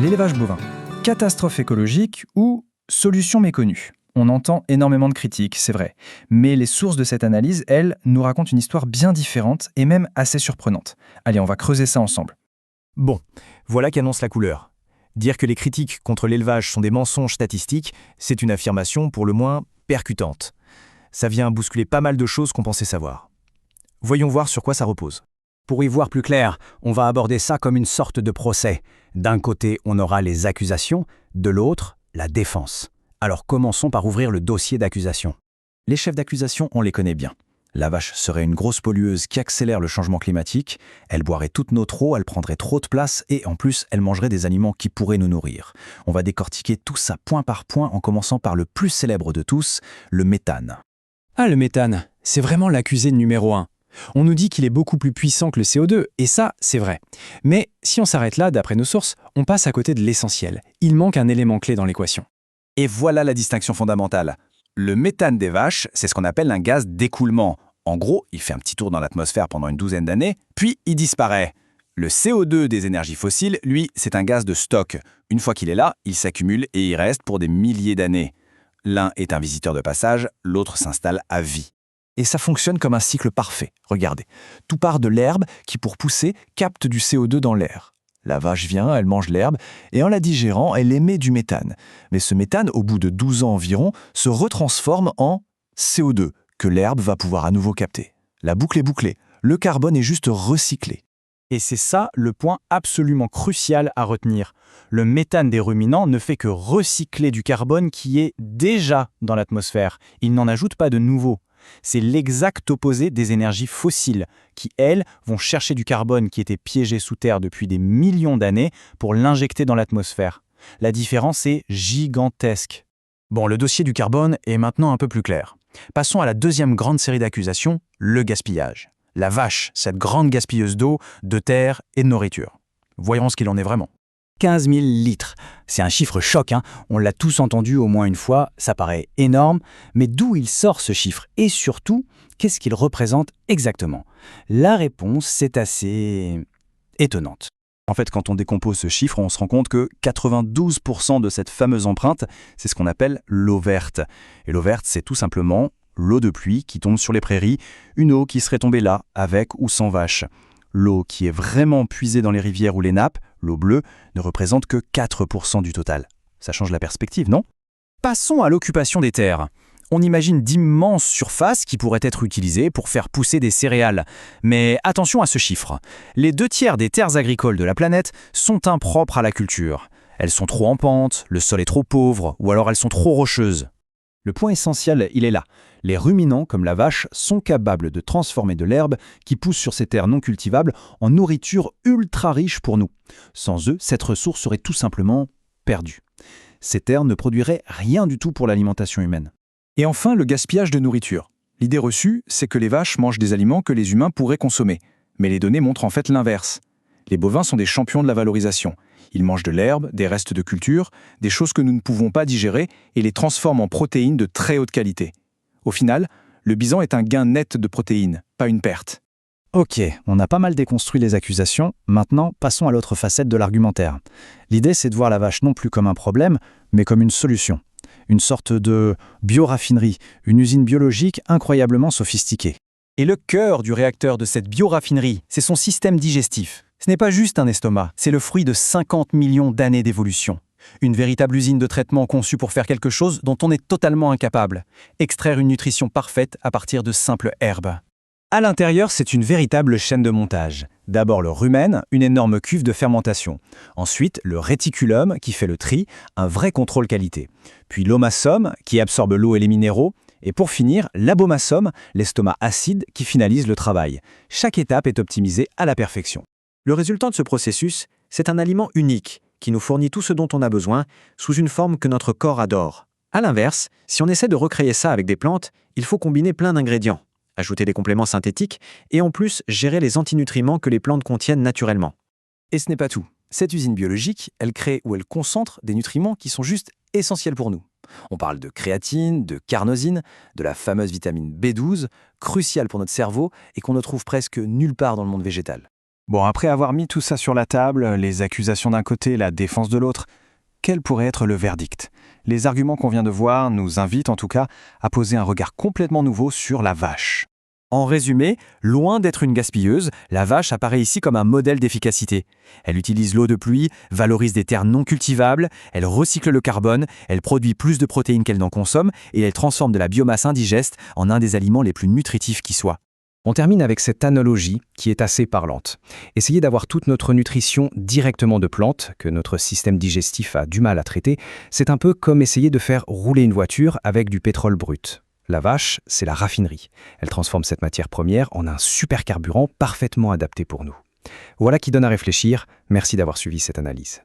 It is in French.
L'élevage bovin, catastrophe écologique ou solution méconnue? On entend énormément de critiques, c'est vrai. Mais les sources de cette analyse, elles, nous racontent une histoire bien différente et même assez surprenante. Allez, on va creuser ça ensemble. Bon, voilà qu'annonce la couleur. Dire que les critiques contre l'élevage sont des mensonges statistiques, c'est une affirmation pour le moins percutante. Ça vient bousculer pas mal de choses qu'on pensait savoir. Voyons voir sur quoi ça repose. Pour y voir plus clair, on va aborder ça comme une sorte de procès. D'un côté, on aura les accusations, de l'autre, la défense. Alors commençons par ouvrir le dossier d'accusation. Les chefs d'accusation, on les connaît bien. La vache serait une grosse pollueuse qui accélère le changement climatique, elle boirait toute notre eau, elle prendrait trop de place et en plus, elle mangerait des aliments qui pourraient nous nourrir. On va décortiquer tout ça point par point en commençant par le plus célèbre de tous, le méthane. Ah, le méthane, c'est vraiment l'accusé numéro 1. On nous dit qu'il est beaucoup plus puissant que le CO2, et ça, c'est vrai. Mais si on s'arrête là, d'après nos sources, on passe à côté de l'essentiel. Il manque un élément clé dans l'équation. Et voilà la distinction fondamentale. Le méthane des vaches, c'est ce qu'on appelle un gaz d'écoulement. En gros, il fait un petit tour dans l'atmosphère pendant une douzaine d'années, puis il disparaît. Le CO2 des énergies fossiles, lui, c'est un gaz de stock. Une fois qu'il est là, il s'accumule et il reste pour des milliers d'années. L'un est un visiteur de passage, l'autre s'installe à vie. Et ça fonctionne comme un cycle parfait. Regardez, tout part de l'herbe qui, pour pousser, capte du CO2 dans l'air. La vache vient, elle mange l'herbe, et en la digérant, elle émet du méthane. Mais ce méthane, au bout de 12 ans environ, se retransforme en CO2, que l'herbe va pouvoir à nouveau capter. La boucle est bouclée, le carbone est juste recyclé. Et c'est ça le point absolument crucial à retenir. Le méthane des ruminants ne fait que recycler du carbone qui est déjà dans l'atmosphère. Il n'en ajoute pas de nouveau. C'est l'exact opposé des énergies fossiles, qui, elles, vont chercher du carbone qui était piégé sous terre depuis des millions d'années pour l'injecter dans l'atmosphère. La différence est gigantesque. Bon, le dossier du carbone est maintenant un peu plus clair. Passons à la deuxième grande série d'accusations, le gaspillage. La vache, cette grande gaspilleuse d'eau, de terre et de nourriture. Voyons ce qu'il en est vraiment. 15 000 litres. C'est un chiffre choc, hein. On l'a tous entendu au moins une fois, ça paraît énorme, mais d'où il sort ce chiffre? Et surtout, qu'est-ce qu'il représente exactement? La réponse, c'est assez étonnante. En fait, quand on décompose ce chiffre, on se rend compte que 92% de cette fameuse empreinte, c'est ce qu'on appelle l'eau verte. Et l'eau verte, c'est tout simplement l'eau de pluie qui tombe sur les prairies, une eau qui serait tombée là, avec ou sans vache. L'eau qui est vraiment puisée dans les rivières ou les nappes, l'eau bleue, ne représente que 4% du total. Ça change la perspective, non? Passons à l'occupation des terres. On imagine d'immenses surfaces qui pourraient être utilisées pour faire pousser des céréales. Mais attention à ce chiffre. Les 2/3 des terres agricoles de la planète sont impropres à la culture. Elles sont trop en pente, le sol est trop pauvre, ou alors elles sont trop rocheuses. Le point essentiel, il est là. Les ruminants, comme la vache, sont capables de transformer de l'herbe qui pousse sur ces terres non cultivables en nourriture ultra riche pour nous. Sans eux, cette ressource serait tout simplement perdue. Ces terres ne produiraient rien du tout pour l'alimentation humaine. Et enfin, le gaspillage de nourriture. L'idée reçue, c'est que les vaches mangent des aliments que les humains pourraient consommer. Mais les données montrent en fait l'inverse. Les bovins sont des champions de la valorisation. Ils mangent de l'herbe, des restes de culture, des choses que nous ne pouvons pas digérer et les transforment en protéines de très haute qualité. Au final, le bison est un gain net de protéines, pas une perte. Ok, on a pas mal déconstruit les accusations, maintenant passons à l'autre facette de l'argumentaire. L'idée c'est de voir la vache non plus comme un problème, mais comme une solution. Une sorte de bioraffinerie, une usine biologique incroyablement sophistiquée. Et le cœur du réacteur de cette bioraffinerie, c'est son système digestif. Ce n'est pas juste un estomac, c'est le fruit de 50 millions d'années d'évolution. Une véritable usine de traitement conçue pour faire quelque chose dont on est totalement incapable. Extraire une nutrition parfaite à partir de simples herbes. À l'intérieur, c'est une véritable chaîne de montage. D'abord le rumen, une énorme cuve de fermentation. Ensuite, le réticulum qui fait le tri, un vrai contrôle qualité. Puis l'omasome qui absorbe l'eau et les minéraux. Et pour finir, l'abomasome, l'estomac acide qui finalise le travail. Chaque étape est optimisée à la perfection. Le résultat de ce processus, c'est un aliment unique qui nous fournit tout ce dont on a besoin sous une forme que notre corps adore. A l'inverse, si on essaie de recréer ça avec des plantes, il faut combiner plein d'ingrédients, ajouter des compléments synthétiques et en plus gérer les antinutriments que les plantes contiennent naturellement. Et ce n'est pas tout. Cette usine biologique, elle crée ou elle concentre des nutriments qui sont juste essentiels pour nous. On parle de créatine, de carnosine, de la fameuse vitamine B12, cruciale pour notre cerveau et qu'on ne trouve presque nulle part dans le monde végétal. Bon, après avoir mis tout ça sur la table, les accusations d'un côté, la défense de l'autre, quel pourrait être le verdict? Les arguments qu'on vient de voir nous invitent en tout cas à poser un regard complètement nouveau sur la vache. En résumé, loin d'être une gaspilleuse, la vache apparaît ici comme un modèle d'efficacité. Elle utilise l'eau de pluie, valorise des terres non cultivables, elle recycle le carbone, elle produit plus de protéines qu'elle n'en consomme et elle transforme de la biomasse indigeste en un des aliments les plus nutritifs qui soient. On termine avec cette analogie qui est assez parlante. Essayer d'avoir toute notre nutrition directement de plantes, que notre système digestif a du mal à traiter, c'est un peu comme essayer de faire rouler une voiture avec du pétrole brut. La vache, c'est la raffinerie. Elle transforme cette matière première en un super carburant parfaitement adapté pour nous. Voilà qui donne à réfléchir. Merci d'avoir suivi cette analyse.